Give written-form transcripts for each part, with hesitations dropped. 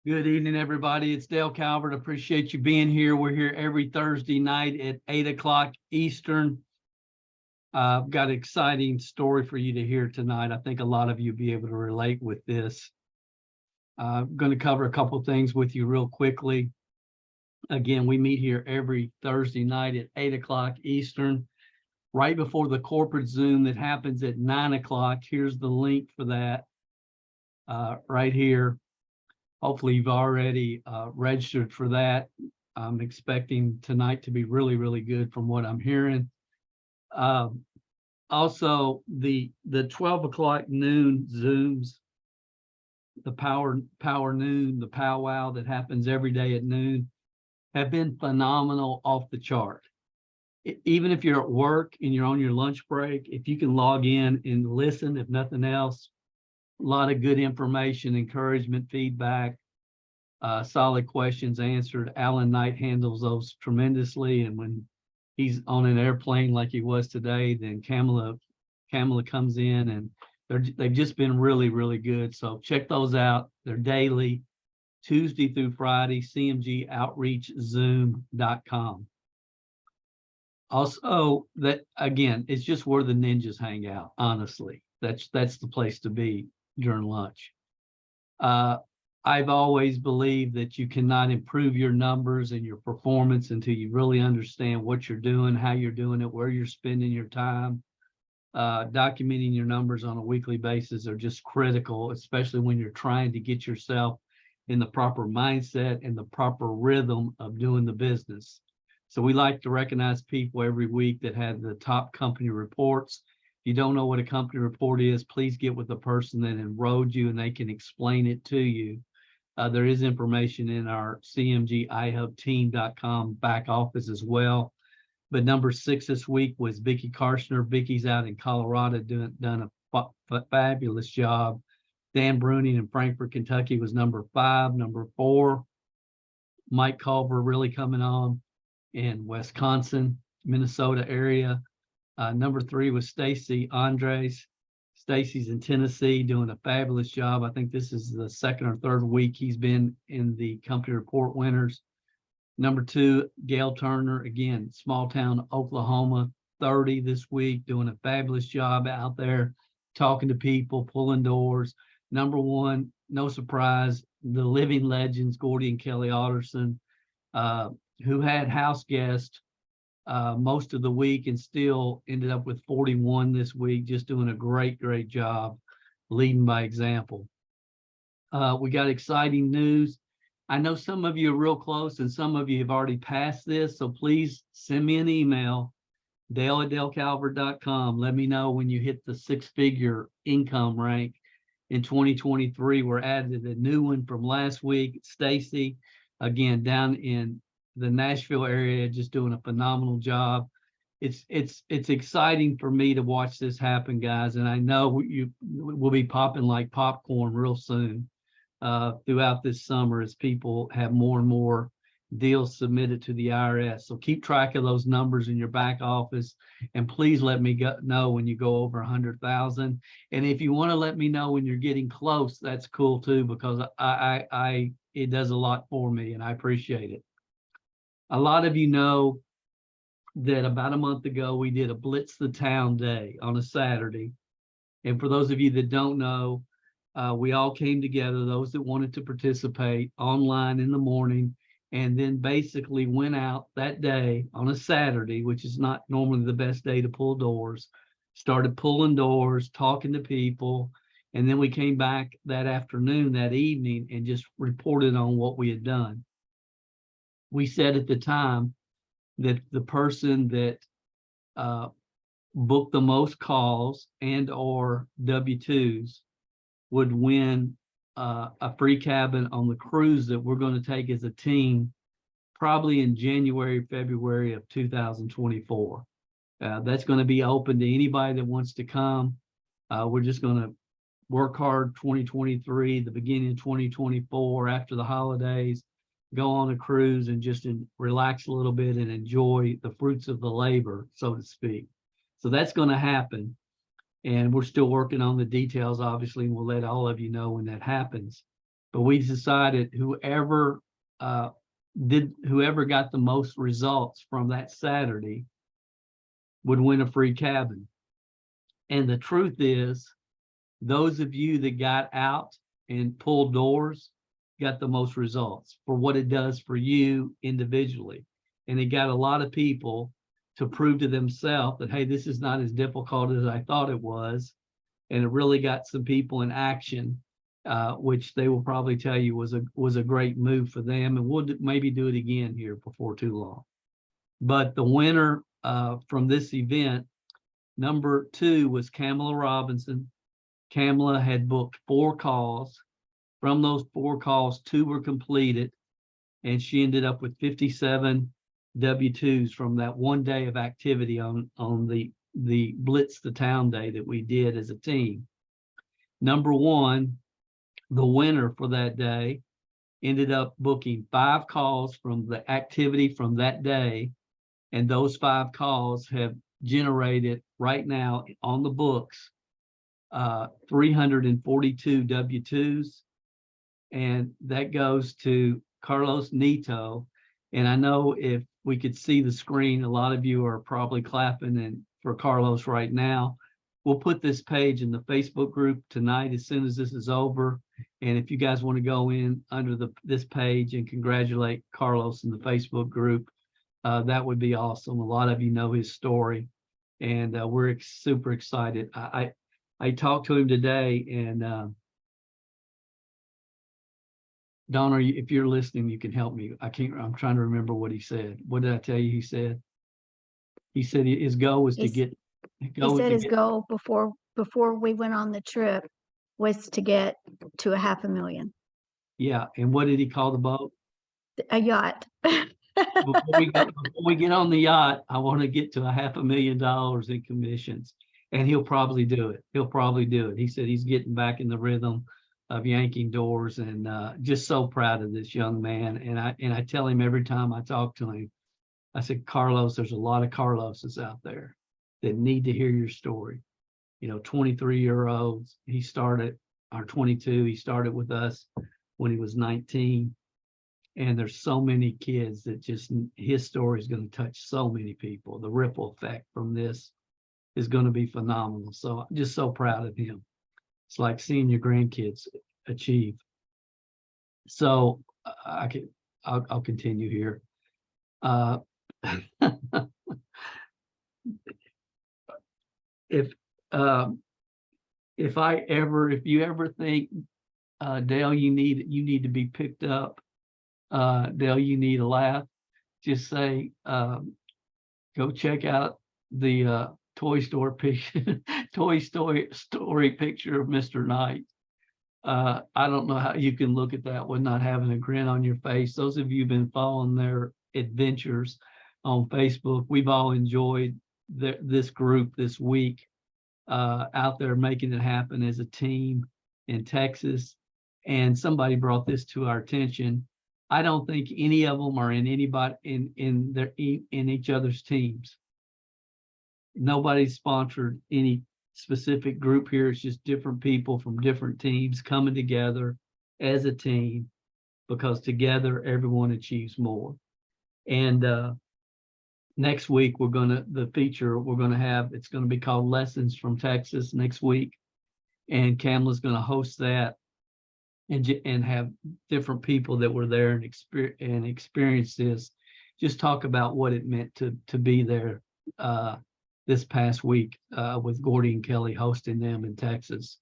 Good evening, everybody. It's Dale Calvert. Appreciate you being here. We're here every Thursday night at 8 o'clock Eastern. I've got an exciting story for you to hear tonight. I think a lot of you will be able to relate with this. I'm going to cover a couple things with you real quickly. Again, we meet here every Thursday night at 8 o'clock Eastern, right before the corporate Zoom that happens at 9 o'clock. Here's the link for that right here. Hopefully you've already registered for that. I'm expecting tonight to be really, really good from what I'm hearing. Also, the 12 o'clock noon Zooms, the power noon, the powwow that happens every day at noon, have been phenomenal, off the chart. Even if you're at work and you're on your lunch break, if you can log in and listen, if nothing else, a lot of good information, encouragement, feedback, solid questions answered. Alan Knight handles those tremendously. And when he's on an airplane like he was today, then Kamala comes in, and they've just been really, really good. So check those out. They're daily, Tuesday through Friday, cmgoutreachzoom.com. Also, that again, it's just where the ninjas hang out. Honestly, that's the place to be during lunch. I've always believed that you cannot improve your numbers and your performance until you really understand what you're doing, how you're doing it, where you're spending your time. Documenting your numbers on a weekly basis are just critical, especially when you're trying to get yourself in the proper mindset and the proper rhythm of doing the business. So we like to recognize people every week that had the top company reports. If you don't know what a company report is, please get with the person that enrolled you and they can explain it to you. There is information in our CMG.Ihubteam.com back office as well. But number 6 this week was Vicki Karshner. Vicki's out in Colorado done a fabulous job. Dan Bruning in Frankfort, Kentucky was number 5. Number 4, Mike Culver really coming on in Wisconsin, Minnesota area. Number 3 was Stacy Andres. Stacy's in Tennessee doing a fabulous job. I think this is the second or third week he's been in the company report winners. Number 2, Gail Turner, again, small town Oklahoma, 30 this week, doing a fabulous job out there, talking to people, pulling doors. Number 1, no surprise, the living legends, Gordy and Kelly Alderson, who had house guests most of the week and still ended up with 41 this week, just doing a great, great job leading by example. We got exciting news. I know some of you are real close and some of you have already passed this, so please send me an email, dale@dalecalvert.com. Let me know when you hit the 6-figure income rank in 2023. We're added a new one from last week. Stacy, again, down in the Nashville area, just doing a phenomenal job. It's exciting for me to watch this happen, guys, and I know you will be popping like popcorn real soon throughout this summer as people have more and more deals submitted to the IRS. So keep track of those numbers in your back office, and please let me know when you go over 100,000. And if you want to let me know when you're getting close, that's cool too, because it does a lot for me, and I appreciate it. A lot of you know that about a month ago, we did a Blitz the Town day on a Saturday. And for those of you that don't know, we all came together, those that wanted to participate, online in the morning, and then basically went out that day on a Saturday, which is not normally the best day to pull doors, started pulling doors, talking to people, and then we came back that afternoon, that evening, and just reported on what we had done. We said at the time that the person that booked the most calls and or W-2s would win a free cabin on the cruise that we're going to take as a team, probably in January, February of 2024. That's going to be open to anybody that wants to come. We're just going to work hard 2023, the beginning of 2024, after the holidays, go on a cruise and just relax a little bit and enjoy the fruits of the labor, so to speak. So that's going to happen. And we're still working on the details, obviously, and we'll let all of you know when that happens. but we decided whoever got the most results from that Saturday would win a free cabin. And the truth is, those of you that got out and pulled doors got the most results for what it does for you individually. And it got a lot of people to prove to themselves that, hey, this is not as difficult as I thought it was. And it really got some people in action, which they will probably tell you was a great move for them. And we'll maybe do it again here before too long. But the winner from this event, number 2, was Kamala Robinson. Kamala had booked 4 calls. From those 4 calls, 2 were completed, and she ended up with 57 W-2s from that one day of activity on the Blitz the Town day that we did as a team. Number 1, the winner for that day, ended up booking 5 calls from the activity from that day, and those 5 calls have generated right now on the books 342 W-2s, and that goes to Carlos Nito. And I know if we could see the screen, a lot of you are probably clapping and for Carlos right now. We'll put this page in the Facebook group tonight as soon as this is over. And if you guys want to go in under this page and congratulate Carlos in the Facebook group, that would be awesome. A lot of you know his story, and we're super excited. I talked to him today, and Don, if you're listening, you can help me. I'm trying to remember what he said. What did I tell you he said? He said his goal was to get. He said his goal before we went on the trip was to get to $500,000. Yeah, and what did he call the boat? A yacht. Before we get on the yacht, I want to get to $500,000 in commissions, and he'll probably do it. He said he's getting back in the rhythm of yanking doors, and just so proud of this young man. And I tell him every time I talk to him, I said, Carlos, there's a lot of Carloses out there that need to hear your story. 23-year-olds. He started, or 22. He started with us when he was 19. And there's so many kids that just, his story is going to touch so many people. The ripple effect from this is going to be phenomenal. So I'm just so proud of him. It's like seeing your grandkids achieve. So I'll continue here. If you ever think, Dale, you need to be picked up, Dale, you need a laugh, just say, go check out the Toy Story picture of Mr. Knight. I don't know how you can look at that with not having a grin on your face. Those of you who've been following their adventures on Facebook, we've all enjoyed this group this week, out there making it happen as a team in Texas. And somebody brought this to our attention. I don't think any of them are in each other's teams. Nobody's sponsored any specific group here. It's just different people from different teams coming together as a team, because together everyone achieves more. And next week we're going to have, it's going to be called Lessons from Texas next week. And Kamala's going to host that and have different people that were there and experienced this, just talk about what it meant to be there this past week with Gordy and Kelly hosting them in Texas.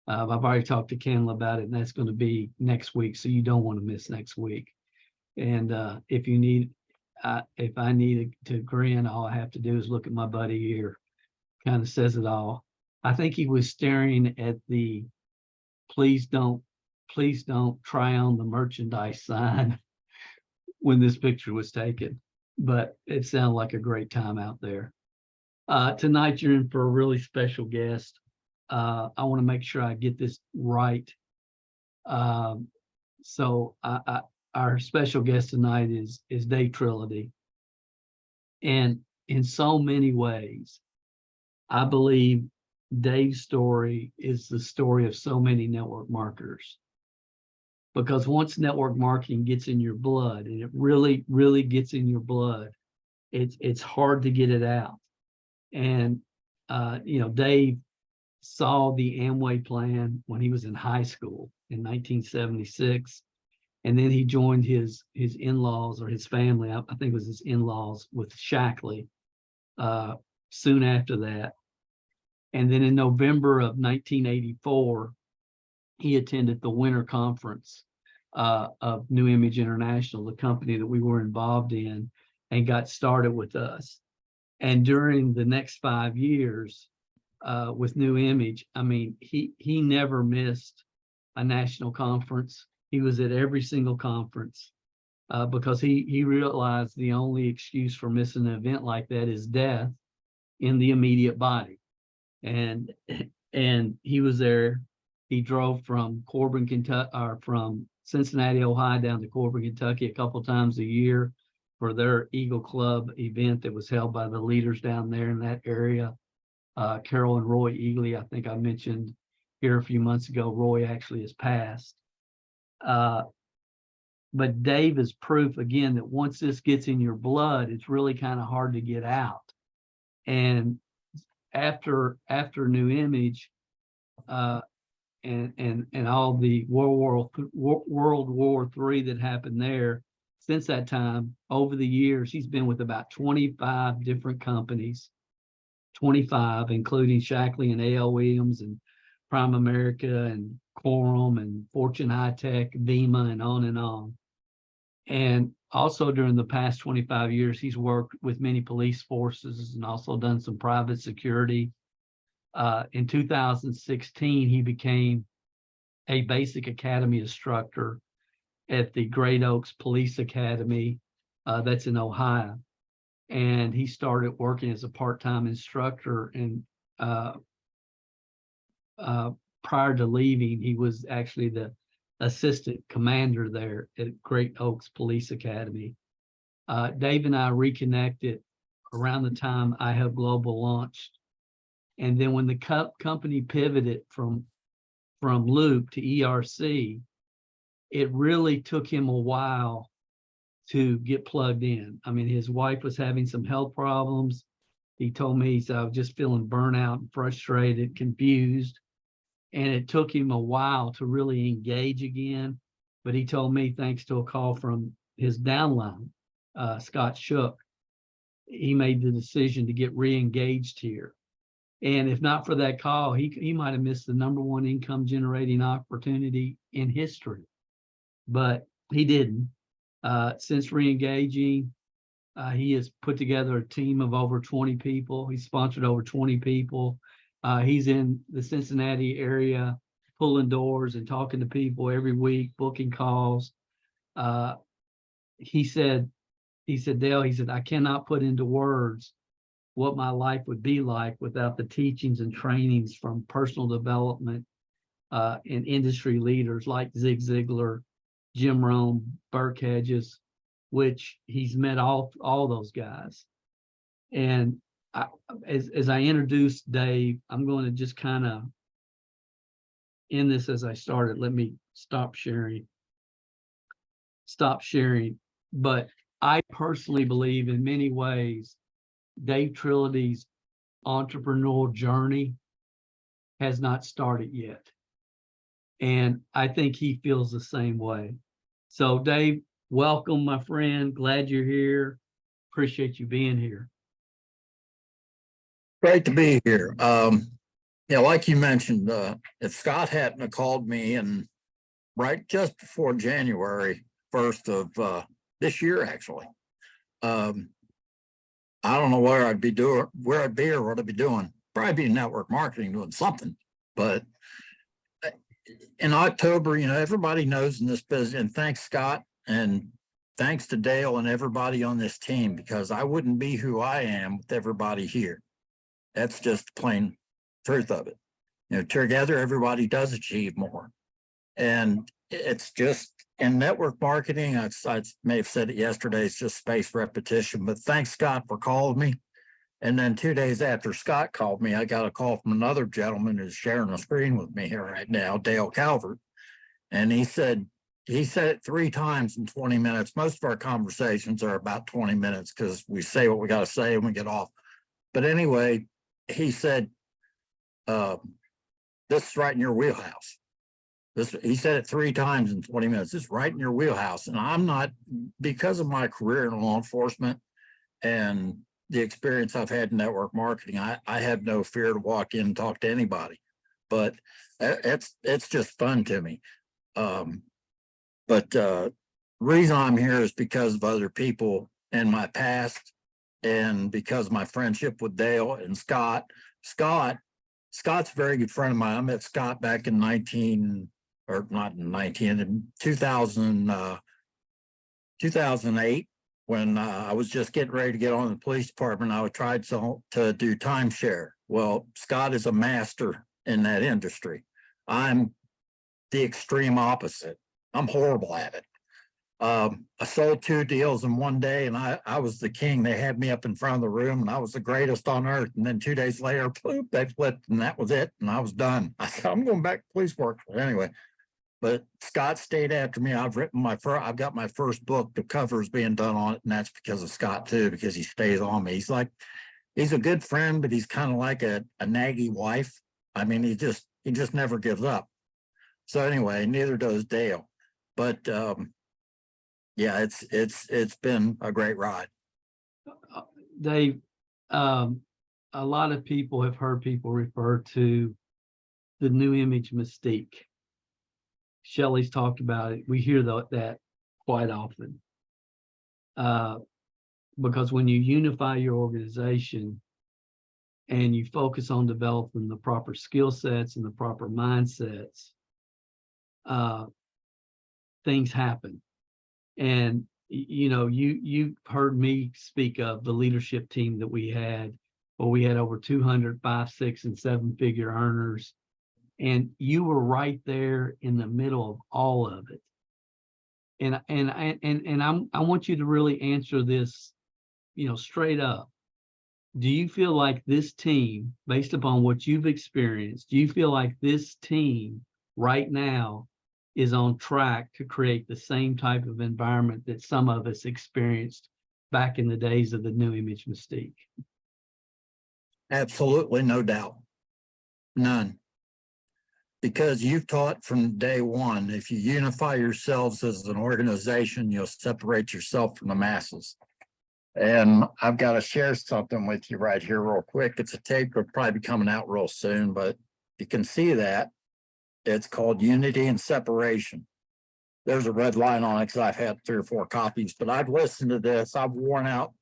I've already talked to Kamala about it, and that's going to be next week, so you don't want to miss next week. And if I need to grin, all I have to do is look at my buddy here. Kind of says it all. I think he was staring at the please don't try on the merchandise sign when this picture was taken, but it sounded like a great time out there. Tonight you're in for a really special guest. I want to make sure I get this right. So our special guest tonight is Dave Triality. And in so many ways, I believe Dave's story is the story of so many network marketers. because once network marketing gets in your blood, and it really, really gets in your blood, it's hard to get it out. And Dave saw the Amway plan when he was in high school in 1976. And then he joined his in-laws, or his family, I think it was his in-laws, with Shaklee soon after that. And then in November of 1984, he attended the winter conference of New Image International, the company that we were involved in, and got started with us. And during the next 5 years with New Image, I mean, he never missed a national conference. He was at every single conference because he realized the only excuse for missing an event like that is death in the immediate body. And he was there. He drove from Corbin, Kentucky, or from Cincinnati, Ohio, down to Corbin, Kentucky a couple times a year for their Eagle Club event that was held by the leaders down there in that area. Carol and Roy Eagley, I think I mentioned here a few months ago, Roy actually has passed. But Dave is proof again that once this gets in your blood, it's really kind of hard to get out. And after New Image and all the World War III that happened there, since that time, over the years, he's been with about 25 different companies, 25, including Shaklee and A.L. Williams and Priamerica and Quorum and Fortune High Tech, Vemma, and on and on. And also during the past 25 years, he's worked with many police forces and also done some private security. In 2016, he became a basic academy instructor at the Great Oaks Police Academy that's in Ohio. And he started working as a part-time instructor. And prior to leaving, he was actually the assistant commander there at Great Oaks Police Academy. Dave and I reconnected around the time I Have Global launched. And then when the company pivoted from Loop to ERC, it really took him a while to get plugged in. I mean, his wife was having some health problems. He told me, he said, I was just feeling burnout and frustrated, confused. And it took him a while to really engage again. But he told me, thanks to a call from his downline, Scott Shook, he made the decision to get re-engaged here. And if not for that call, he might have missed the #1 income generating opportunity in history. But he didn't. Since re-engaging, he has put together a team of over 20 people. He's sponsored over 20 people. He's in the Cincinnati area, pulling doors and talking to people every week, booking calls. He said, Dale, he said, I cannot put into words what my life would be like without the teachings and trainings from personal development and industry leaders like Zig Ziglar, Jim Rohn, Burke Hedges, which he's met all those guys. And as I introduced Dave, I'm going to just kind of end this as I started. Let me stop sharing. But I personally believe in many ways, Dave Triality's entrepreneurial journey has not started yet. And I think he feels the same way. So Dave, welcome, my friend. Glad you're here. Appreciate you being here. Great to be here. Like you mentioned, if Scott hadn't have called me and right just before January 1st of this year, actually, I don't know where I'd be or what I'd be doing. Probably be in network marketing doing something. But in October, everybody knows in this business, and thanks Scott and thanks to Dale and everybody on this team, because I wouldn't be who I am with everybody here. That's just the plain truth of it. Together, everybody does achieve more. And it's just in network marketing, I may have said it yesterday, it's just spaced repetition, but thanks Scott for calling me. And then 2 days after Scott called me, I got a call from another gentleman who's sharing a screen with me here right now, Dale Calvert. And he said, he said it 3 times in 20 minutes. Most of our conversations are about 20 minutes because we say what we got to say and we get off. But anyway, he said, this is right in your wheelhouse. He said it 3 times in 20 minutes. This is right in your wheelhouse. And I'm not, because of my career in law enforcement and the experience I've had in network marketing, I have no fear to walk in and talk to anybody. But it's just fun to me. But reason I'm here is because of other people in my past and because of my friendship with Dale and Scott. Scott's a very good friend of mine. I met Scott back in 2008 when I was just getting ready to get on the police department. I tried to do timeshare. Well, Scott is a master in that industry. I'm the extreme opposite. I'm horrible at it. I sold 2 deals in one day and I was the king. They had me up in front of the room and I was the greatest on earth. And then 2 days later, boop, they flipped and that was it. And I was done. I said, I'm going back to police work. But anyway, but Scott stayed after me. I've got my first book. The cover is being done on it. And that's because of Scott too, because he stays on me. He's a good friend, but he's kind of like a naggy wife. I mean, he just never gives up. So anyway, neither does Dale. But yeah, it's been a great ride. Dave, a lot of people have heard people refer to the new image mystique. Shelley's talked about it. We hear that quite often. Because when you unify your organization and you focus on developing the proper skill sets and the proper mindsets, things happen. And you know, you've heard me speak of the leadership team that we had, where we had over 200 5, 6, and 7-figure earners, and you were right there in the middle of all of it. And I want you to really answer this, you know, straight up. Do you feel like this team, based upon what you've experienced, do you feel like this team right now is on track to create the same type of environment that some of us experienced back in the days of the new image mystique? Absolutely, no doubt. None. Because you've taught from day one, if you unify yourselves as an organization, you'll separate yourself from the masses. And I've got to share something with you right here real quick. It's a tape that'll probably be coming out real soon, but you can see that. It's called Unity and Separation. There's a red line on it because I've had 3 or 4 copies, but I've listened to this. I've worn out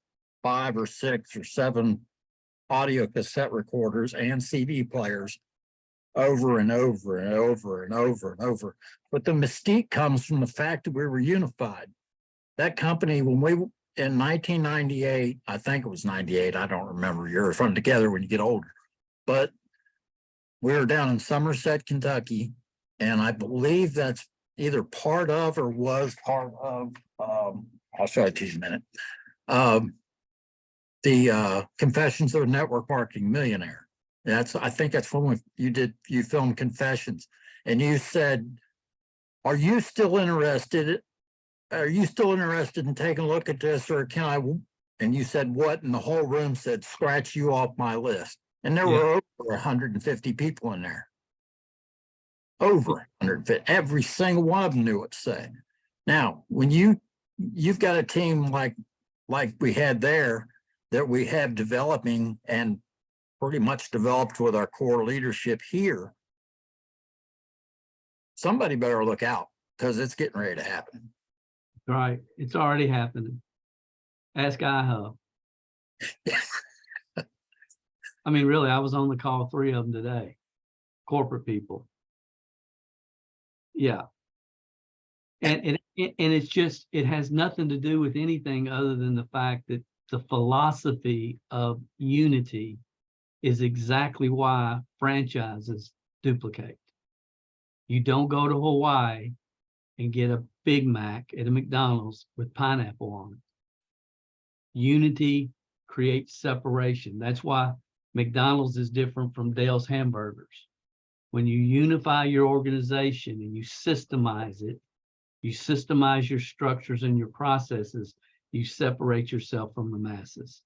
5 or 6 or 7 audio cassette recorders and CD players over and over and over and over and over. But the mystique comes from the fact that we were unified. That company, when we, in 1998, I think it was 98, I don't remember, you're from together when you get older, but we were down in Somerset, Kentucky, and I believe that's either part of or was part of, I'll show it to you in a minute, the Confessions of a Network Marketing Millionaire. I think that's when you filmed Confessions, and you said, are you still interested in taking a look at this, or can I? And you said, what? And the whole room said, scratch you off my list. And there were over 150 people in there. Over 150. Every single one of them knew what to say. Now, when you've got a team like we had there, that we have developing and pretty much developed with our core leadership here, somebody better look out, because it's getting ready to happen. Right. It's already happening. Ask IHO. I mean, really, I was on the call, 3 of them today, corporate people. Yeah. And it's just, it has nothing to do with anything other than the fact that the philosophy of unity is exactly why franchises duplicate. You don't go to Hawaii and get a Big Mac at a McDonald's with pineapple on it. Unity creates separation. That's why McDonald's is different from Dale's Hamburgers. When you unify your organization and you systemize it, you systemize your structures and your processes, you separate yourself from the masses.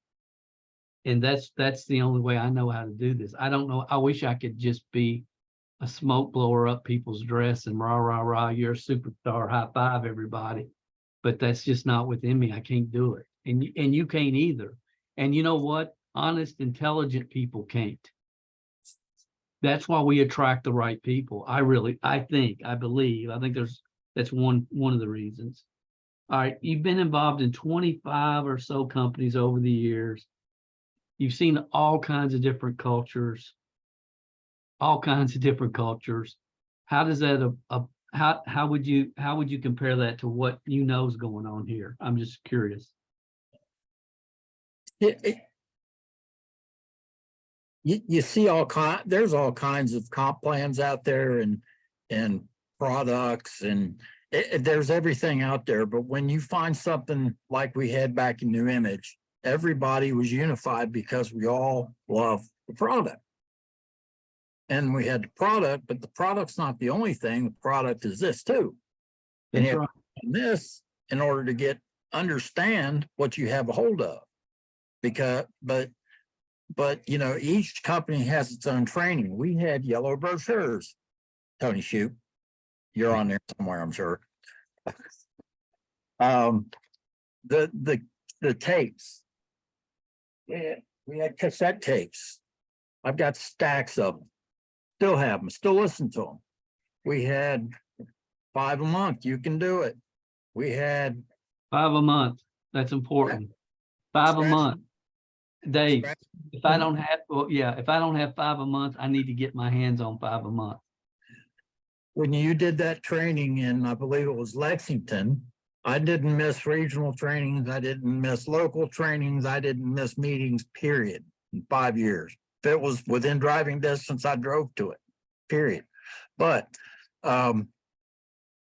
And that's the only way I know how to do this. I don't know. I wish I could just be a smoke blower up people's dress and rah, rah, rah, you're a superstar, high five everybody. But that's just not within me. I can't do it. And you can't either. And you know what? Honest, intelligent people can't. That's why we attract the right people. I believe, I think that's one of the reasons. All right. You've been involved in 25 or so companies over the years. You've seen all kinds of different cultures. How does that how would you compare that to what you know is going on here? I'm just curious. You see there's all kinds of comp plans out there and products and there's everything out there. But when you find something like we had back in New Image, everybody was unified because we all love the product. And we had the product, but the product's not the only thing. The product is this too. And you have this in order to understand what you have a hold of. But you know, each company has its own training. We had yellow brochures. Tony Shoup, you're on there somewhere, I'm sure. The tapes. Yeah, we had cassette tapes. I've got stacks of them. Still have them, still listen to them. We had 5 a month, you can do it. We had 5 a month. That's important. 5 a month. Dave, if I don't have, if I don't have 5 a month, I need to get my hands on 5 a month. When you did that training in, I believe it was Lexington, I didn't miss regional trainings. I didn't miss local trainings. I didn't miss meetings, period, in 5 years. If it was within driving distance, I drove to it, period. But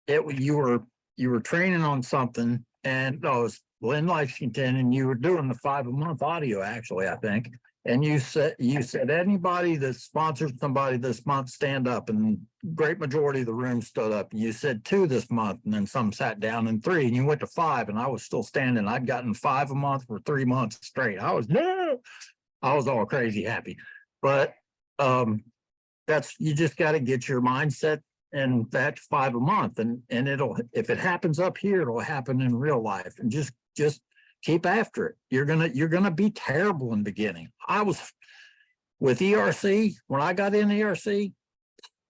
you were training on something, and I was in Lexington, and you were doing the 5 a month audio, actually, I think. And you said anybody that sponsored somebody this month, stand up, and great majority of the room stood up. And you said 2 this month, and then some sat down, and 3, and you went to 5, and I was still standing. I'd gotten 5 a month for 3 months straight. I was all crazy happy. But you just got to get your mindset, and that's 5 a month, and it'll, if it happens up here, it'll happen in real life. And just keep after it. You're gonna be terrible in the beginning. I was with ERC. When I got in ERC,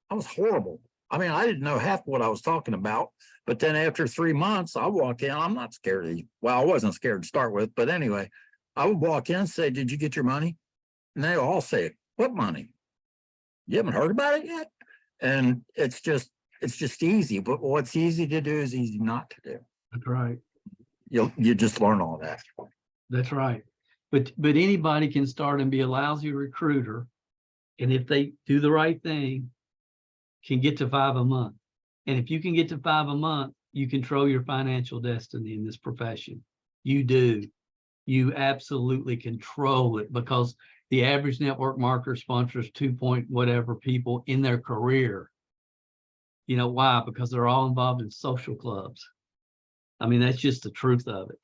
I was horrible. I mean, I didn't know half what I was talking about. But then after 3 months, I walk in. I'm not scared of you. Well, I wasn't scared to start with, but anyway, I would walk in and say, "Did you get your money?" And they all say, "What money? You haven't heard about it yet?" And it's just easy. But what's easy to do is easy not to do. That's right. You just learn all that. That's right. But anybody can start and be a lousy recruiter, and if they do the right thing, can get to 5 a month. And if you can get to 5 a month, you control your financial destiny in this profession. You do. You absolutely control it, because the average network marketer sponsors 2 point whatever people in their career. You know why? Because they're all involved in social clubs. I mean, that's just the truth of it.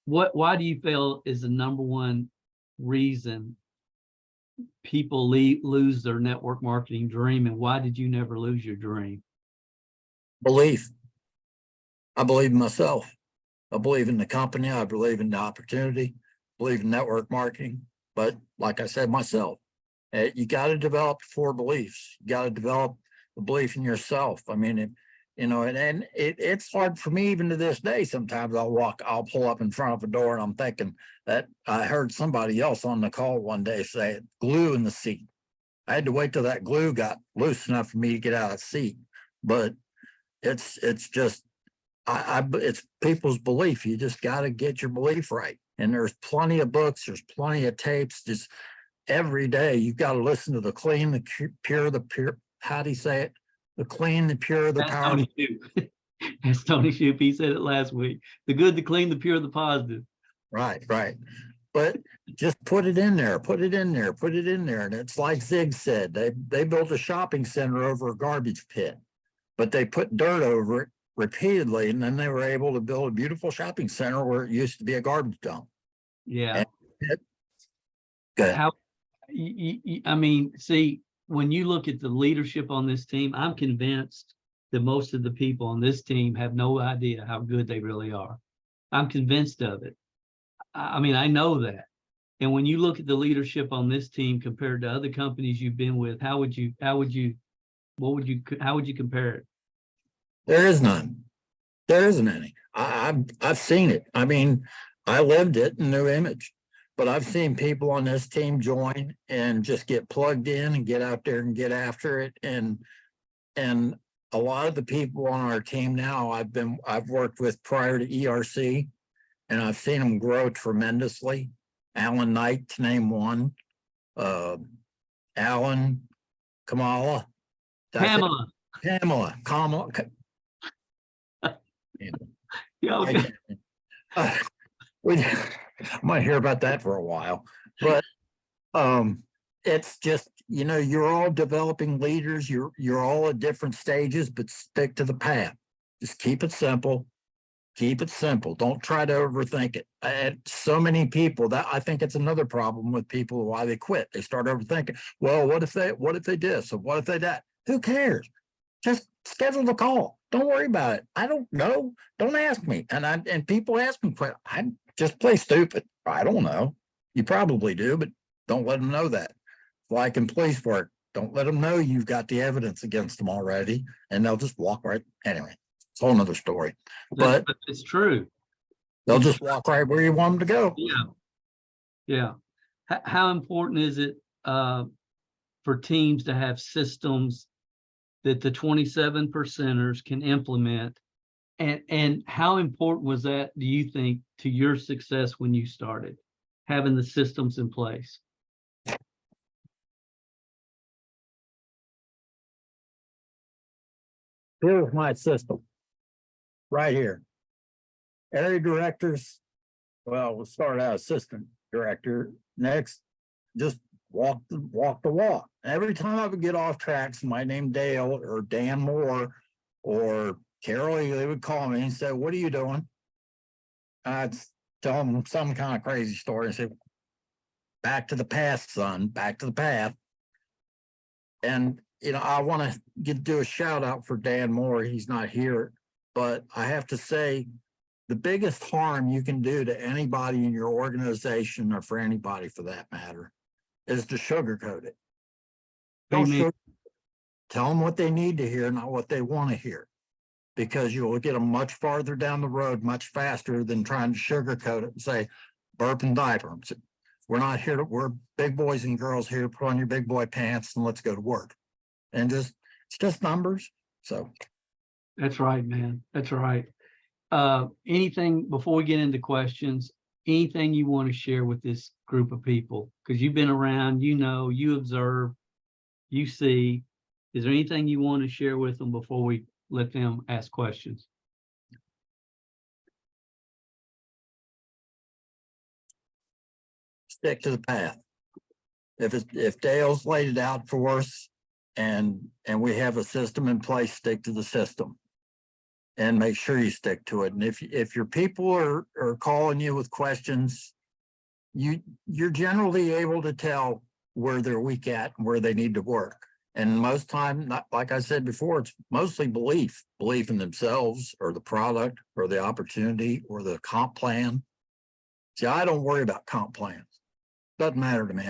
Why do you feel is the number one reason people lose their network marketing dream, and why did you never lose your dream? Belief. I believe in myself. I believe in the company. I believe in the opportunity. I believe in network marketing. But like I said, myself, you got to develop 4 beliefs. You got to develop the belief in yourself. I mean, it's hard for me even to this day. Sometimes I'll pull up in front of a door, and I'm thinking that I heard somebody else on the call one day say glue in the seat. I had to wait till that glue got loose enough for me to get out of the seat. But it's just, it's people's belief. You just got to get your belief right. And there's plenty of books, there's plenty of tapes. Just every day you've got to listen to the clean, the pure, how do you say it? The clean, the pure, the powerful. That's Tony Shoup. He said it last week. The good, the clean, the pure, the positive. Right. But just put it in there. And it's like Zig said, they built a shopping center over a garbage pit. but they put dirt over it repeatedly, and then they were able to build a beautiful shopping center where it used to be a garbage dump. Yeah. Good. How, I mean, see, when you look at the leadership on this team, I'm convinced that most of the people on this team have no idea how good they really are. I'm convinced of it. I mean, I know that. And when you look at the leadership on this team compared to other companies you've been with, how would you compare it? There is none. There isn't any. I've seen it. I mean, I lived it in New Image, but I've seen people on this team join and just get plugged in and get out there and get after it. And a lot of the people on our team now, I've worked with prior to ERC, and I've seen them grow tremendously. Alan Knight, to name one. Alan, Kamala. Pamela. Kamala. Yeah, okay. I might hear about that for a while, but it's just, you're all developing leaders. You're all at different stages, but stick to the path. Just keep it simple. Keep it simple. Don't try to overthink it. So many people that I think it's another problem with people why they quit. They start overthinking. Well, what if they did? So what if they that? Who cares? Just schedule the call. Don't worry about it. I don't know. Don't ask me. And people ask me, I just play stupid. I don't know. You probably do, but don't let them know that. Like in police work, don't let them know you've got the evidence against them already, and they'll just walk right. Anyway, it's a whole nother story. But it's true. They'll just walk right where you want them to go. Yeah. Yeah. How important is it for teams to have systems that the 27 percenters can implement? And how important was that, do you think, to your success when you started, having the systems in place? Here's my system. Right here. Area directors, well, we'll start out assistant director. Next, just walk the walk. Every time I would get off track, somebody named Dale or Dan Moore or Carol, they would call me and say, "What are you doing?" I'd tell them some kind of crazy story and say, "Back to the path, son, back to the path." And I want to do a shout out for Dan Moore. He's not here, but I have to say, the biggest harm you can do to anybody in your organization, or for anybody for that matter, is to sugarcoat it. Tell them what they need to hear, not what they want to hear, because you'll get them much farther down the road, much faster than trying to sugarcoat it and say, burp and diaper. We're not here we're big boys and girls here. Put on your big boy pants and let's go to work. And it's just numbers. So. That's right, man. That's right. Anything before we get into questions, anything you want to share with this group of people? Because you've been around, you observe, you see. Is there anything you want to share with them before we let them ask questions? Stick to the path. If Dale's laid it out for us and we have a system in place, stick to the system and make sure you stick to it. And if your people are calling you with questions, you're generally able to tell where they're weak at and where they need to work. And most time, not like I said before, it's mostly belief in themselves or the product or the opportunity or the comp plan. See, I don't worry about comp plans. Doesn't matter to me.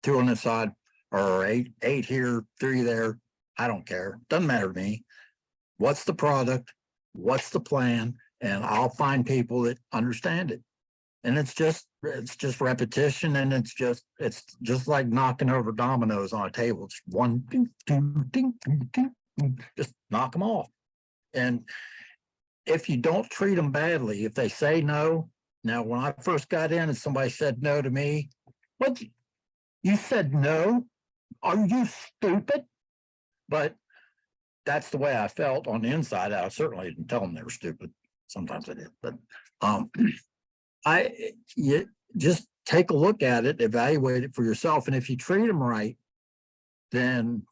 2 on this side or eight here, 3 there. I don't care. Doesn't matter to me. What's the product? What's the plan? And I'll find people that understand it. And it's just repetition, and it's just like knocking over dominoes on a table. It's 1, 2, 2, ding, ding, ding, ding, just knock them off. And if you don't treat them badly, if they say no. Now, when I first got in and somebody said no to me, what? You said no? Are you stupid? But that's the way I felt on the inside. I certainly didn't tell them they were stupid. Sometimes I did, but you just take a look at it, evaluate it for yourself. And if you treat them right, then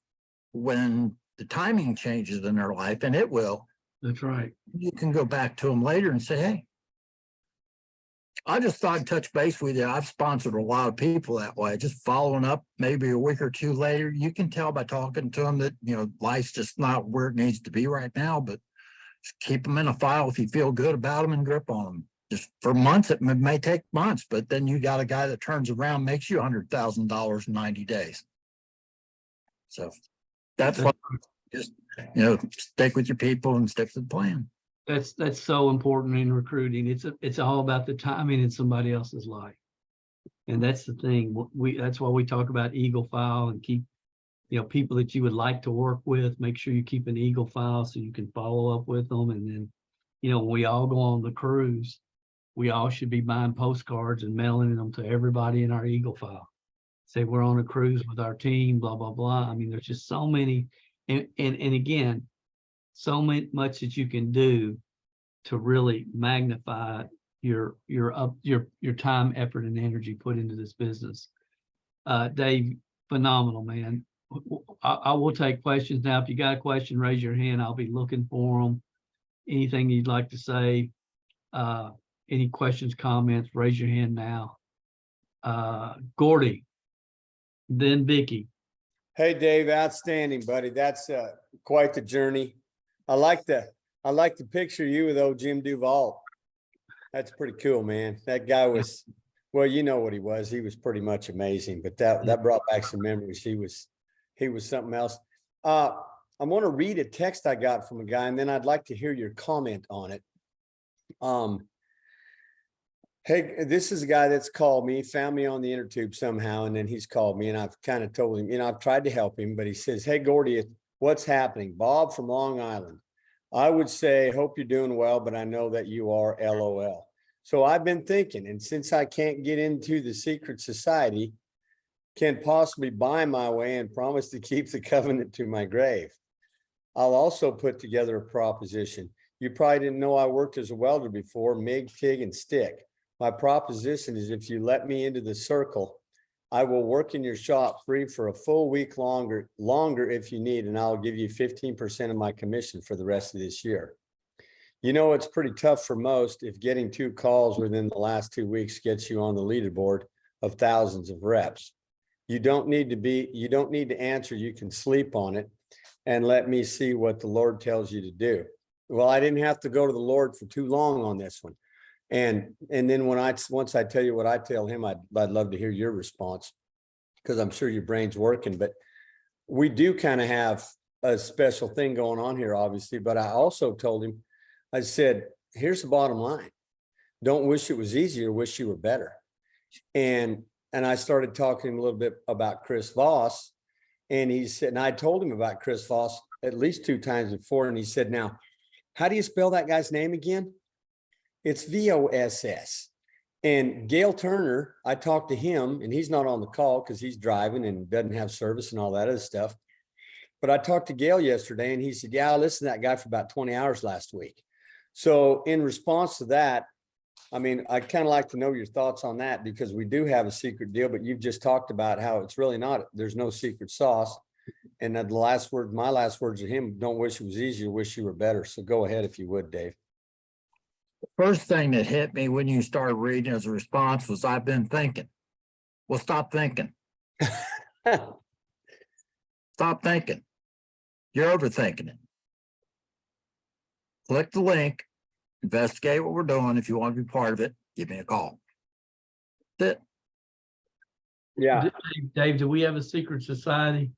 when the timing changes in their life, and it will, That's right. you can go back to them later and say, hey, I just thought I'd touch base with you. I've sponsored a lot of people that way. Just following up maybe a week or two later, you can tell by talking to them that, life's just not where it needs to be right now, but just keep them in a file if you feel good about them and grip on them. Just for months, it may take months, but then you got a guy that turns around, makes you $100,000 in 90 days. So that's what, just, stick with your people and stick to the plan. That's so important in recruiting. It's all about the timing in somebody else's life. And that's the thing. That's why we talk about Eagle File and keep, people that you would like to work with, make sure you keep an Eagle File so you can follow up with them. And then, when we all go on the cruise, we all should be buying postcards and mailing them to everybody in our Eagle File. Say we're on a cruise with our team, blah, blah, blah. I mean, there's just so many, and again, so much that you can do to really magnify your time, effort, and energy put into this business. Dave, phenomenal, man. I will take questions now. If you got a question, raise your hand. I'll be looking for them. Anything you'd like to say, any questions, comments, raise your hand now. Gordy, then Vicky. Hey, Dave, outstanding, buddy. That's quite the journey. I like the picture of you with old Jim Duvall. That's pretty cool, man. That guy was, well, you know what he was. He was pretty much amazing, but that brought back some memories. He was something else. I want to read a text I got from a guy, and then I'd like to hear your comment on it. Hey, this is a guy that's called me, found me on the inner tube somehow, and then he's called me, and I've kind of told him, I've tried to help him, but he says, hey, Gordy, what's happening? Bob from Long Island. I would say, hope you're doing well, but I know that you are, LOL. So I've been thinking, and since I can't get into the secret society, can possibly buy my way and promise to keep the covenant to my grave. I'll also put together a proposition. You probably didn't know I worked as a welder before, MIG, TIG, and stick. My proposition is if you let me into the circle, I will work in your shop free for a full week longer if you need, and I'll give you 15% of my commission for the rest of this year. It's pretty tough for most if getting 2 calls within the last 2 weeks gets you on the leaderboard of thousands of reps. You don't need to answer. You can sleep on it and let me see what the Lord tells you to do. Well, I didn't have to go to the Lord for too long on this one. And then once I tell you what I tell him, I'd love to hear your response, because I'm sure your brain's working. But we do kind of have a special thing going on here, obviously. But I also told him, I said, here's the bottom line. Don't wish it was easier, wish you were better. And I started talking a little bit about Chris Voss. And he said, and I told him about Chris Voss at least 2 times before. And he said, now, how do you spell that guy's name again? It's VOSS. And Gail Turner, I talked to him, and he's not on the call because he's driving and doesn't have service and all that other stuff. But I talked to Gail yesterday, and he said, yeah, I listened to that guy for about 20 hours last week. So in response to that, I mean, I'd kind of like to know your thoughts on that, because we do have a secret deal, but you've just talked about how it's really not, there's no secret sauce. And my last words to him, don't wish it was easier, wish you were better. So go ahead if you would, Dave. The first thing that hit me when you started reading as a response was, I've been thinking. Well, stop thinking. Stop thinking. You're overthinking it. Click the link, investigate what we're doing. If you want to be part of it, give me a call. That's it. Yeah. Dave, do we have a secret society?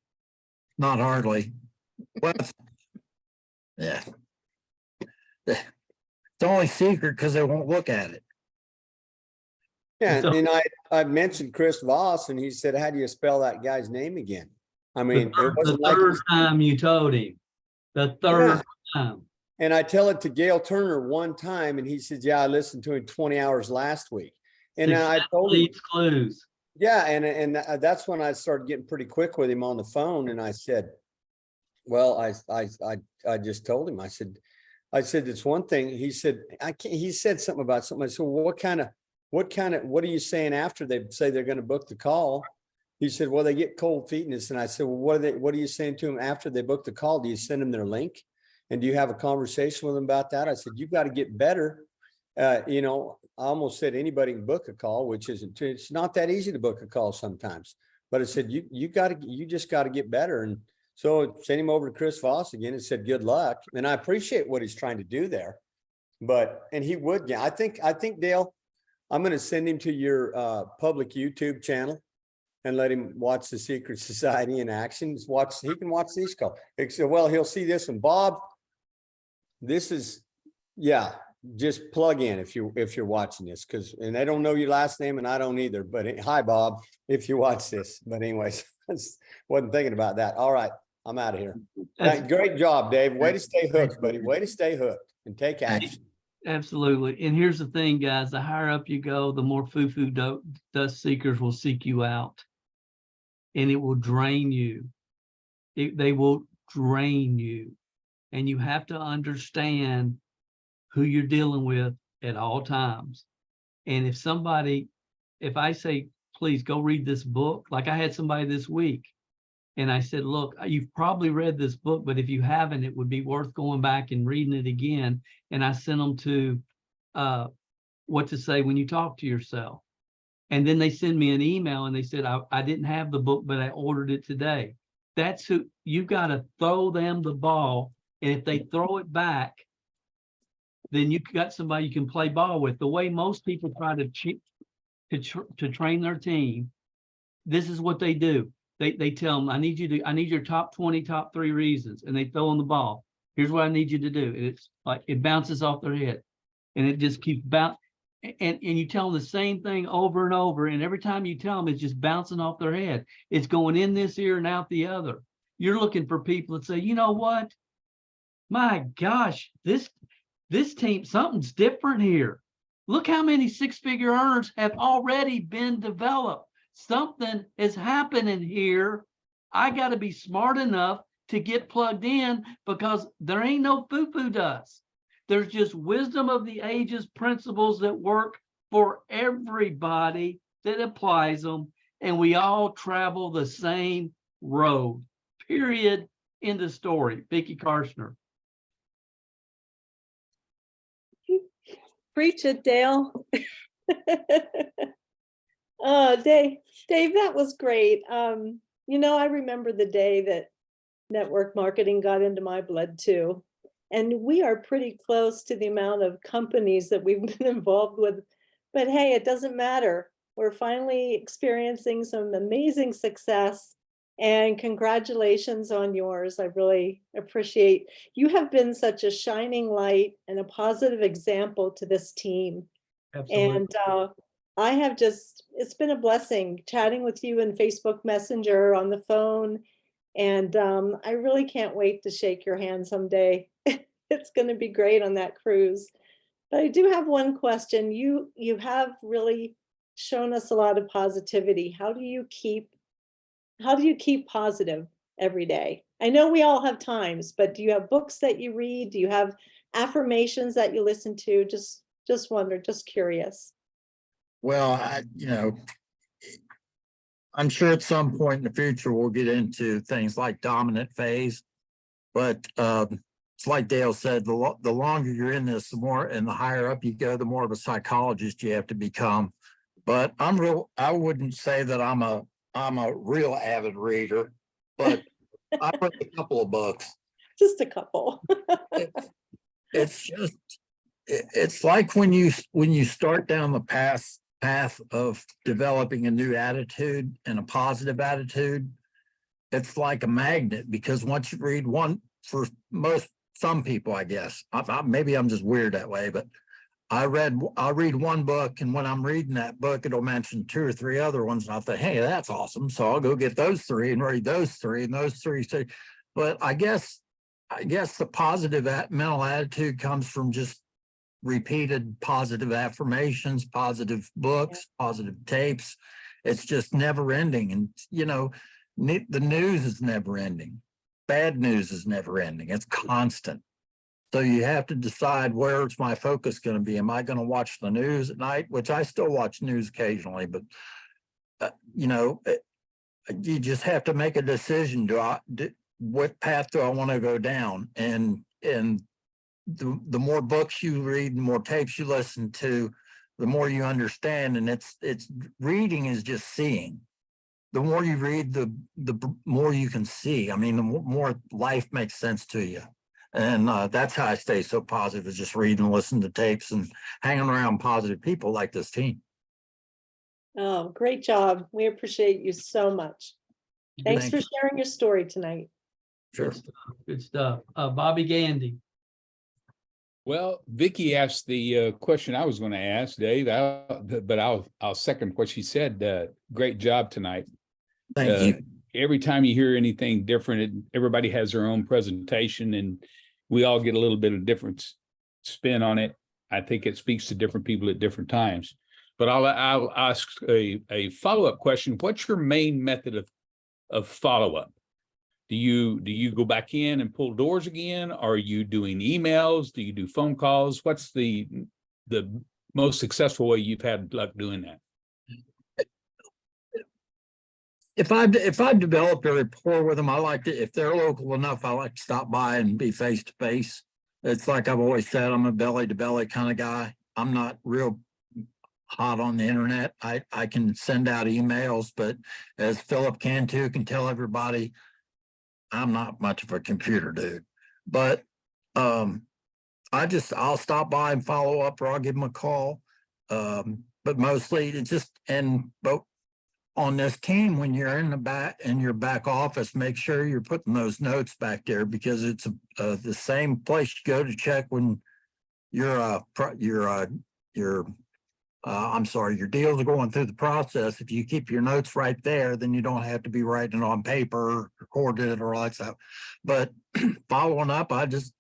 Not hardly. Well, yeah. It's only secret because they won't look at it. Yeah, So- and I mentioned Chris Voss, and he said, how do you spell that guy's name again? I mean, it The wasn't like, third time you told him. The third time. and I tell it to Gail Turner one time, and he said, yeah, I listened to him 20 hours last week. And then I told him, Leads clues. yeah, and that's when I started getting pretty quick with him on the phone. And I said, well, I just told him, I said, it's one thing. He said, he said something about something. I said, well, what are you saying after they say they're going to book the call? He said, well, they get cold feet in this. And I said, well, what are you saying to them after they book the call? Do you send them their link? And do you have a conversation with them about that? I said, you've got to get better. You know, I almost said anybody can book a call, which isn't true. It's not that easy to book a call sometimes. But I said, you just got to get better. And so sent him over to Chris Voss again and said, good luck. And I appreciate what he's trying to do there. And he would, yeah, I think Dale, I'm going to send him to your public YouTube channel and let him watch the Secret Society in action. He can watch these calls. Well, he'll see this one. Bob, this is, yeah, just plug in if you're watching this, and I don't know your last name and I don't either, but hi, Bob, if you watch this. But anyways, wasn't thinking about that. All right, I'm out of here. Great job, Dave. Way to stay hooked, buddy. Way to stay hooked and take action. Absolutely. And here's the thing, guys, the higher up you go, the more Fufu dust seekers will seek you out, and it will drain you. They will drain you. And you have to understand who you're dealing with at all times. And if I say, please go read this book, like I had somebody this week, and I said, look, you've probably read this book, but if you haven't, it would be worth going back and reading it again. And I sent them to what to say when you talk to yourself. And then they send me an email and they said, I didn't have the book, but I ordered it today. That's who you've got to throw them the ball. And if they throw it back, then you got somebody you can play ball with. The way most people try to train their team, this is what they do. They tell them, I need your top 20, top 3 reasons, and they throw on the ball. Here's what I need you to do. And it's like it bounces off their head, and it just keeps bouncing. And you tell them the same thing over and over, and every time you tell them, it's just bouncing off their head. It's going in this ear and out the other. You're looking for people that say, you know what? My gosh, this team, something's different here. Look how many 6-figure earners have already been developed. Something is happening here. I got to be smart enough to get plugged in, because there ain't no Fufu dust. There's just wisdom of the ages principles that work for everybody that applies them. And we all travel the same road, period. End of story. Vicki Karshner. Preach it, Dale. Dave, that was great. You know, I remember the day that network marketing got into my blood too. And we are pretty close to the amount of companies that we've been involved with. But hey, it doesn't matter. We're finally experiencing some amazing success. And congratulations on yours. I really appreciate you have been such a shining light and a positive example to this team. Absolutely. And I have it's been a blessing chatting with you in Facebook Messenger, on the phone. And I really can't wait to shake your hand someday. It's going to be great on that cruise. But I do have one question. You have really shown us a lot of positivity. How do you keep positive every day? I know we all have times, but do you have books that you read? Do you have affirmations that you listen to? Just curious. Well, I'm sure at some point in the future we'll get into things like dominant phase, but it's like Dale said, the longer you're in this, the more, and the higher up you go, the more of a psychologist you have to become. But I wouldn't say that I'm a real avid reader, but I read a couple of books. Just a couple. It's like when you start down the path of developing a new attitude and a positive attitude, it's like a magnet, because once you read one, for some people, I guess, maybe I'm just weird that way, but I'll read one book, and when I'm reading that book, it'll mention 2 or 3 other ones, and I'll think, hey, that's awesome. So I'll go get those 3 and read those 3 and those 3. But I guess the positive mental attitude comes from just repeated positive affirmations, positive books, positive tapes. It's just never ending. And, the news is never ending. Bad news is never ending. It's constant. So you have to decide, where's my focus going to be? Am I going to watch the news at night, which I still watch news occasionally, but you just have to make a decision. What path do I want to go down? And the more books you read, the more tapes you listen to, the more you understand. And it's reading is just seeing. The more you read, the more you can see. I mean, the more life makes sense to you. And that's how I stay so positive, is just reading, listening to tapes, and hanging around positive people like this team. Oh, great job. We appreciate you so much. Thanks Thank for you. sharing your story tonight. Sure. Good stuff. Good stuff. Bobby Gandy. Well, Vicky asked the question I was going to ask, Dave, but I'll second what she said. Great job tonight. Thank you. Every time you hear anything different, everybody has their own presentation, and we all get a little bit of different spin on it. I think it speaks to different people at different times. But I'll ask a follow-up question. What's your main method of follow-up? Do you go back in and pull doors again? Are you doing emails? Do you do phone calls? What's the most successful way you've had luck doing that? If I've developed a rapport with them, I like to, if they're local enough, I like to stop by and be face to face. It's like I've always said, I'm a belly to belly kind of guy. I'm not real hot on the internet. I can send out emails, but as Philip can too, can tell everybody, I'm not much of a computer dude. But I'll stop by and follow up, or I'll give them a call. But mostly it's just, but on this team, when you're in your back office, make sure you're putting those notes back there, because it's the same place you go to check when your deals are going through the process. If you keep your notes right there, then you don't have to be writing it on paper, recorded it, or all that stuff. But following up, I just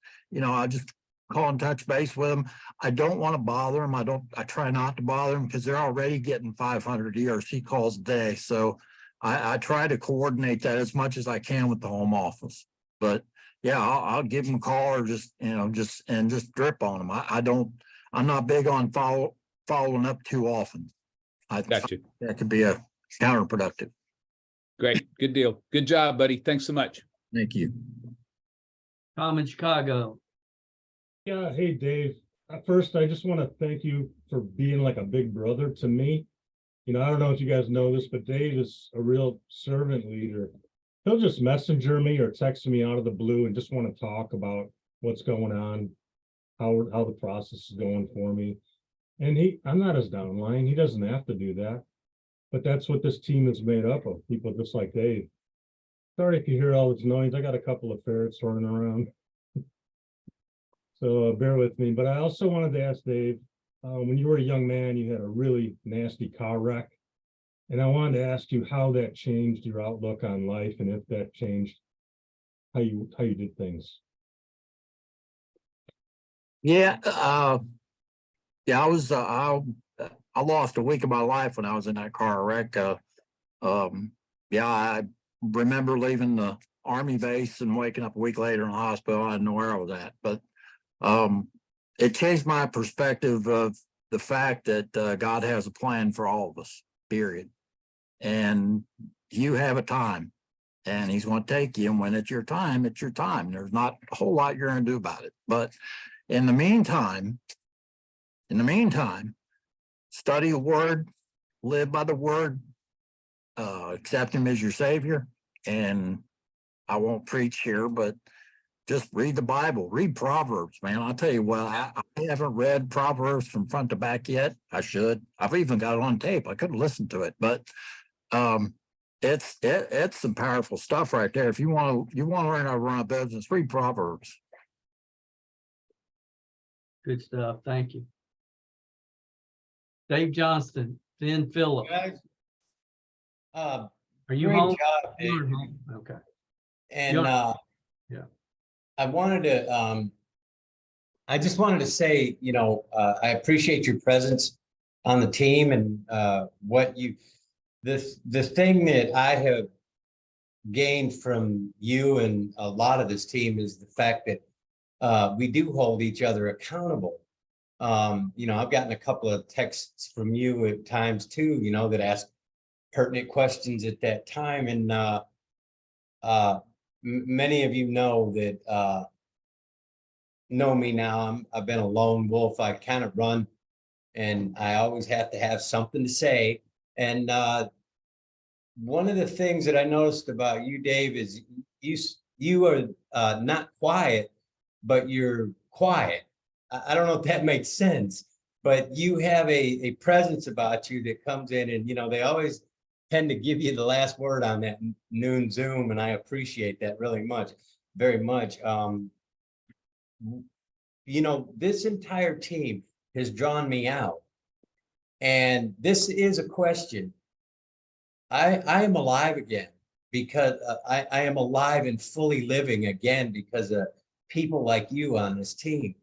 call and touch base with them. I don't want to bother them. I try not to bother them, because they're already getting 500 ERC calls a day. So I try to coordinate that as much as I can with the home office. But yeah, I'll give them a call, or just drip on them. I'm not big on following up too often. I Got you. That could be a counterproductive. Great. Good deal. Good job, buddy. Thanks so much. Thank you. Tom in Chicago. Yeah, hey Dave. First, I just want to thank you for being like a big brother to me. I don't know if you guys know this, but Dave is a real servant leader. He'll just messenger me or text me out of the blue and just want to talk about what's going on, how the process is going for me. And I'm not his downline. He doesn't have to do that. But that's what this team is made up of, people just like Dave. Sorry if you hear all this noise. I got a couple of ferrets running around. So bear with me. But I also wanted to ask Dave, when you were a young man, you had a really nasty car wreck. And I wanted to ask you how that changed your outlook on life, and if that changed how you did things. Yeah. I was I lost a week of my life when I was in that car wreck. I remember leaving the Army base and waking up a week later in the hospital. I didn't know where I was at, but it changed my perspective of the fact that God has a plan for all of us, period. And you have a time, and he's going to take you. And when it's your time, it's your time. There's not a whole lot you're going to do about it. But in the meantime, study the word, live by the word, accept him as your savior. And I won't preach here, but just read the Bible, read Proverbs, man. I'll tell you what, I haven't read Proverbs from front to back yet. I should. I've even got it on tape. I could listen to it, but it's some powerful stuff right there. If you want to learn how to run a business, read Proverbs. Good stuff. Thank you. Dave Johnston, then Philip. Guys, Are you great home? job, Dave. You're home. Okay. And Yeah. I wanted to I just wanted to say, I appreciate your presence on the team, and the thing that I have gained from you and a lot of this team is the fact that we do hold each other accountable. I've gotten a couple of texts from you at times too, that ask pertinent questions at that time. And many of you know that know me now. I've been a lone wolf. I kind of run, and I always have to have something to say. And one of the things that I noticed about you, Dave, is you are not quiet, but you're quiet. I don't know if that makes sense, but you have a presence about you that comes in, and they always tend to give you the last word on that noon Zoom, and I appreciate that very much. This entire team has drawn me out, and this is a question. I am alive again because I am alive and fully living again because of people like you on this team.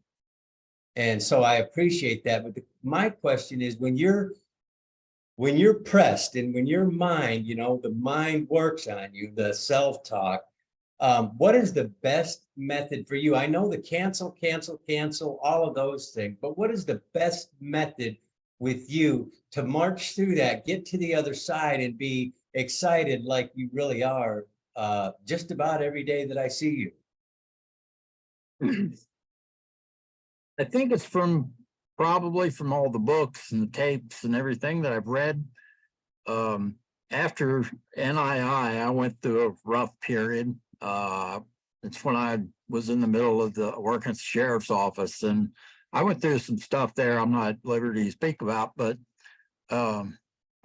And so I appreciate that. But my question is, when you're pressed and when your mind, the mind works on you, the self-talk, what is the best method for you? I know the cancel, all of those things, but what is the best method with you to march through that, get to the other side, and be excited like you really are just about every day that I see you? I think it's probably from all the books and the tapes and everything that I've read. After NII, I went through a rough period. It's when I was in the middle of the working at the sheriff's office, and I went through some stuff there I'm not at liberty to speak about, but I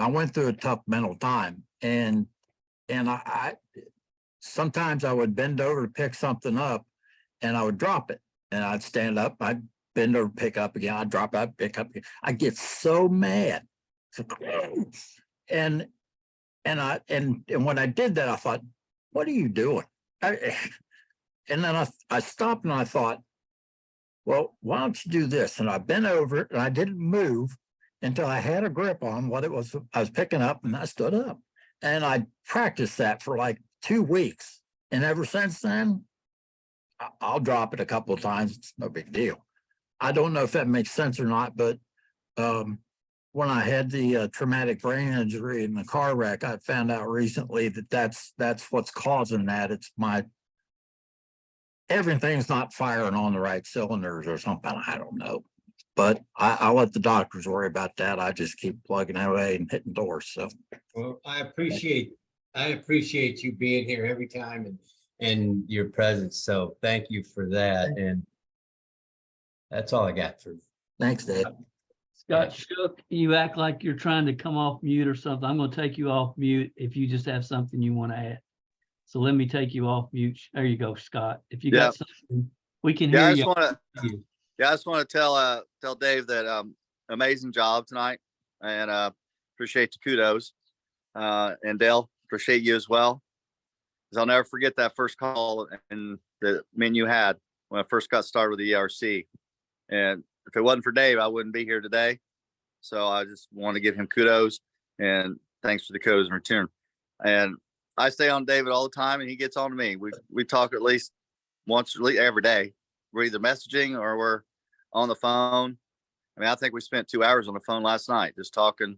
went through a tough mental time, and I sometimes I would bend over to pick something up and I would drop it, and I'd stand up, I'd bend over, pick up again, I'd drop out, pick up again. I get so mad. And when I did that, I thought, what are you doing? And then I stopped and I thought, well, why don't you do this? And I bent over it and I didn't move until I had a grip on what it was I was picking up, and I stood up. And I practiced that for like 2 weeks. And ever since then, I'll drop it a couple of times. It's no big deal. I don't know if that makes sense or not, but when I had the traumatic brain injury in the car wreck, I found out recently that that's what's causing that. It's everything's not firing on the right cylinders or something. I don't know, but I'll let the doctors worry about that. I just keep plugging away and hitting doors. So, well, I appreciate you being here every time and your presence. So thank you for that. And that's all I got for. Thanks, Dave. Scott Shook, you act like you're trying to come off mute or something. I'm going to take you off mute if you just have something you want to add. So let me take you off mute. There you go, Scott. If you got something, we can hear you. I just want to tell Dave that amazing job tonight, and appreciate the kudos. And Dale, appreciate you as well. Because I'll never forget that first call and the menu had when I first got started with the ERC. And if it wasn't for Dave, I wouldn't be here today. So I just want to give him kudos and thanks for the kudos in return. And I stay on David all the time, and he gets on to me. We talk at least once every day. We're either messaging or we're on the phone. I mean, I think we spent 2 hours on the phone last night just talking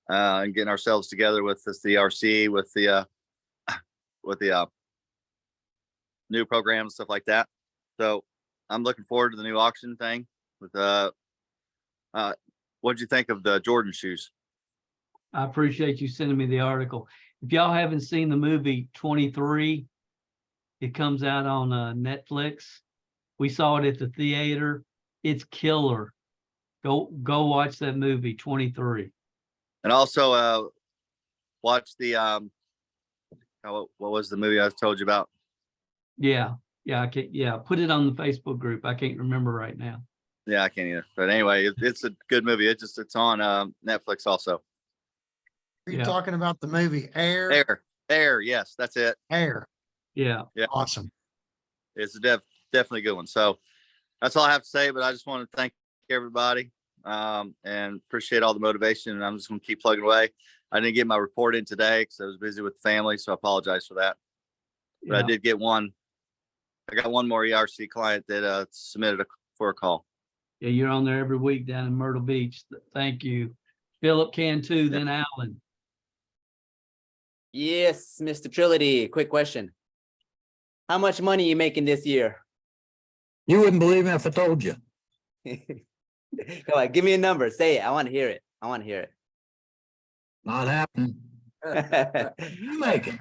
and getting ourselves together with the ERC, with the new program and stuff like that. So I'm looking forward to the new auction thing. With what'd you think of the Jordan shoes? I appreciate you sending me the article. If y'all haven't seen the movie 23, it comes out on Netflix. We saw it at the theater. It's killer. Go watch that movie 23. And also watch the what was the movie I told you about? Yeah, put it on the Facebook group. I can't remember right now. Yeah, I can't either. But anyway, it's a good movie. It's on Netflix also. Are you talking about the movie Air? Air, yes, that's it. Air. Yeah. Awesome. It's a definitely a good one. So that's all I have to say, but I just want to thank everybody and appreciate all the motivation. And I'm just going to keep plugging away. I didn't get my report in today because I was busy with the family, so I apologize for that. But I did get one. I got one more ERC client that submitted for a call. Yeah, you're on there every week down in Myrtle Beach. Thank you. Philip can too, then Alan. Yes, Mr. Trilety, quick question. How much money you making this year? You wouldn't believe me if I told you. Come on, give me a number. Say it. I want to hear it. I want to hear Not happening. it. You make it.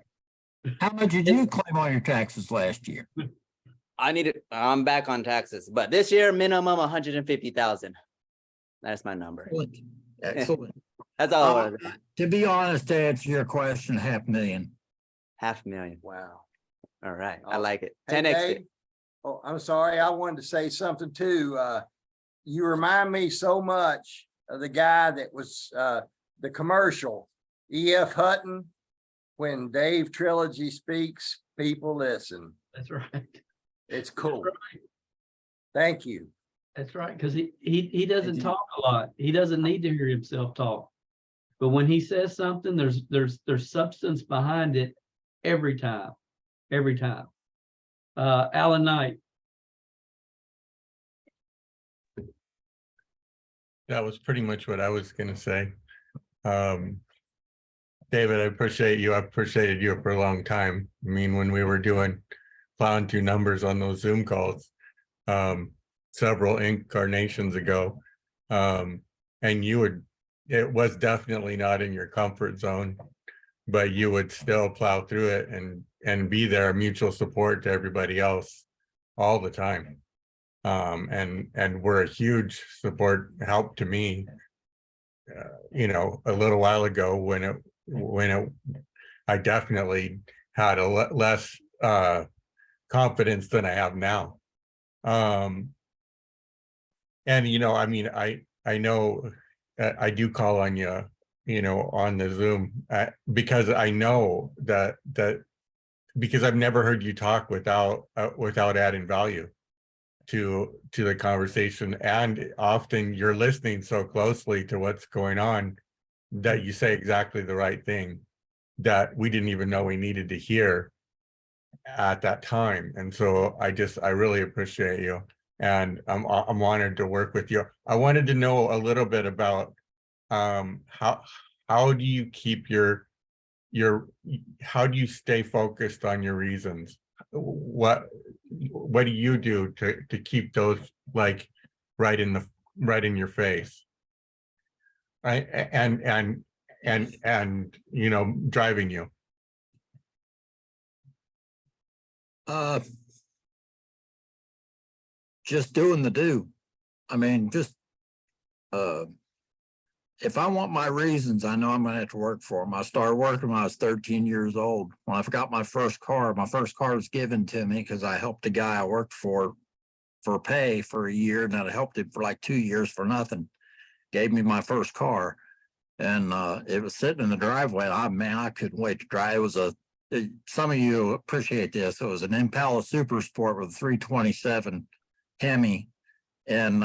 How much did you claim on your taxes last year? I'm back on taxes, but this year minimum 150,000. That's my number. Excellent. Excellent. That's all. I wanted. To be honest, to answer your question, 500,000. 500,000. Wow. All right. I Oh, like it. Hey, 10x Dave? it. Oh, I'm sorry. I wanted to say something too. You remind me so much of the guy that was the commercial, E.F. Hutton. When Dave Trilogy speaks, people listen. That's right. It's cool. right. Thank you. That's right. Because he doesn't you. talk a lot. He doesn't need to hear himself talk. But when he says something, there's substance behind it every time. Every time. Alan Knight. That was pretty much what I was gonna say. David, I appreciate you. I've appreciated you for a long time. I mean, when we were plowing through numbers on those Zoom calls, several incarnations ago, and it was definitely not in your comfort zone, but you would still plow through it and be there, mutual support to everybody else all the time. And were a huge help to me, a little while ago when I definitely had less confidence than I have now. And I mean, I know I do call on you, on the Zoom because I know that because I've never heard you talk without adding value to the conversation, and often you're listening so closely to what's going on that you say exactly the right thing that we didn't even know we needed to hear at that time. And so I really appreciate you, and I'm honored to work with you. I wanted to know a little bit about how do you keep how do you stay focused on your reasons? What do you do to keep those like right in your face? And driving you. Just doing the do. I mean, if I want my reasons, I know I'm gonna have to work for them. I started working when I was 13 years old. When I got my first car was given to me because I helped a guy I worked for pay for a year, and then I helped him for like 2 years for nothing. Gave me my first car, and it was sitting in the driveway. I couldn't wait to drive. It was some of you appreciate this. It was an Impala Super Sport with a 327 Hemi, and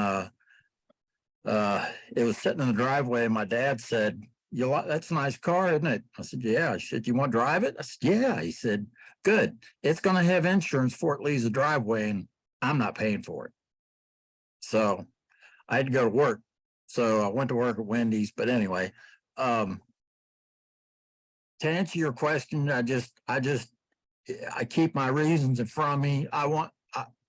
it was sitting in the driveway, and my dad said, that's a nice car, isn't it? I said, yeah. He said, you want to drive it? I said, yeah. He said, good. It's going to have insurance before it leaves the driveway, and I'm not paying for it. So I had to go to work. So I went to work at Wendy's. But anyway, to answer your question, I keep my reasons in front of me.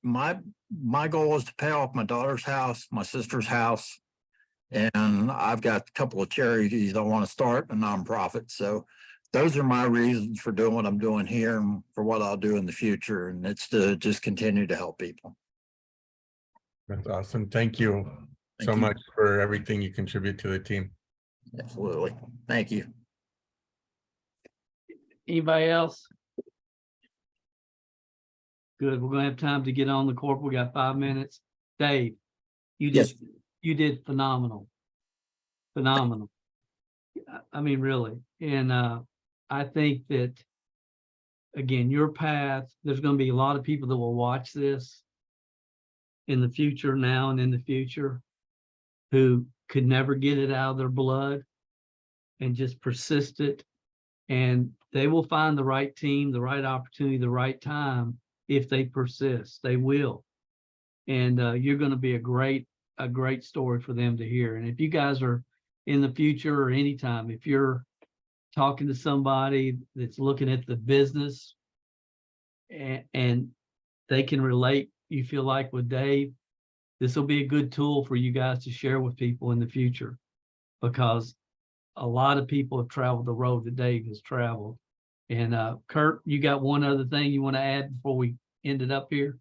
My goal is to pay off my daughter's house, my sister's house, and I've got a couple of charities I want to start, a nonprofit. So those are my reasons for doing what I'm doing here and for what I'll do in the future. And it's to just continue to help people. That's awesome. Thank you so much for everything you contribute to the team. Absolutely. Thank you. Anybody else? Good. We're gonna have time to get on the corp. We got 5 minutes. Dave, you did phenomenal. Phenomenal. I mean, really. And I think that, again, your path, there's going to be a lot of people that will watch this in the future now and in the future who could never get it out of their blood and just persist it. And they will find the right team, the right opportunity, the right time if they persist. They will. And you're going to be a great story for them to hear. And if you guys are in the future or anytime, if you're talking to somebody that's looking at the business and they can relate, you feel like with Dave, this will be a good tool for you guys to share with people in the future, because a lot of people have traveled the road that Dave has traveled. And Kurt, you got one other thing you want to add before we end it up here?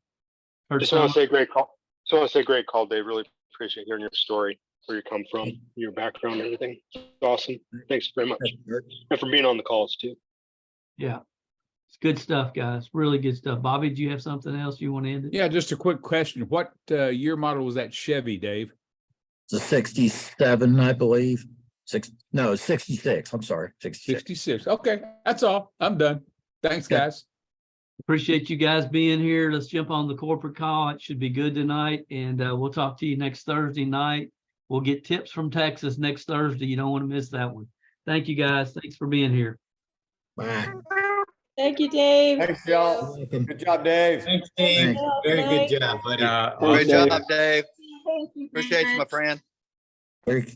Kurt, Just want to say great call. Just want to say great call, Dave. Really appreciate hearing your story, where you come from, your background, and everything. Awesome. Thanks very much. And for being on the calls too. Yeah, it's good stuff, guys. Really good stuff. Bobby, do you have something else you want to end it? Yeah, just a quick question. What year model was that Chevy, Dave? It's a 67, I believe. 66. I'm sorry, 66. 66. Okay, that's all. I'm done. Thanks, Okay. guys. Appreciate you guys being here. Let's jump on the corporate call. It should be good tonight. And we'll talk to you next Thursday night. We'll get tips from Texas next Thursday. You don't want to miss that one. Thank you, guys. Thanks for being here. Bye. Thank you, Dave. Thanks, y'all. Good job, Dave. Thanks, Dave. Thanks. Very Night. good job, buddy. Great Dave. job, Dave. Thank you, Appreciate you, my Matt. friend. Very-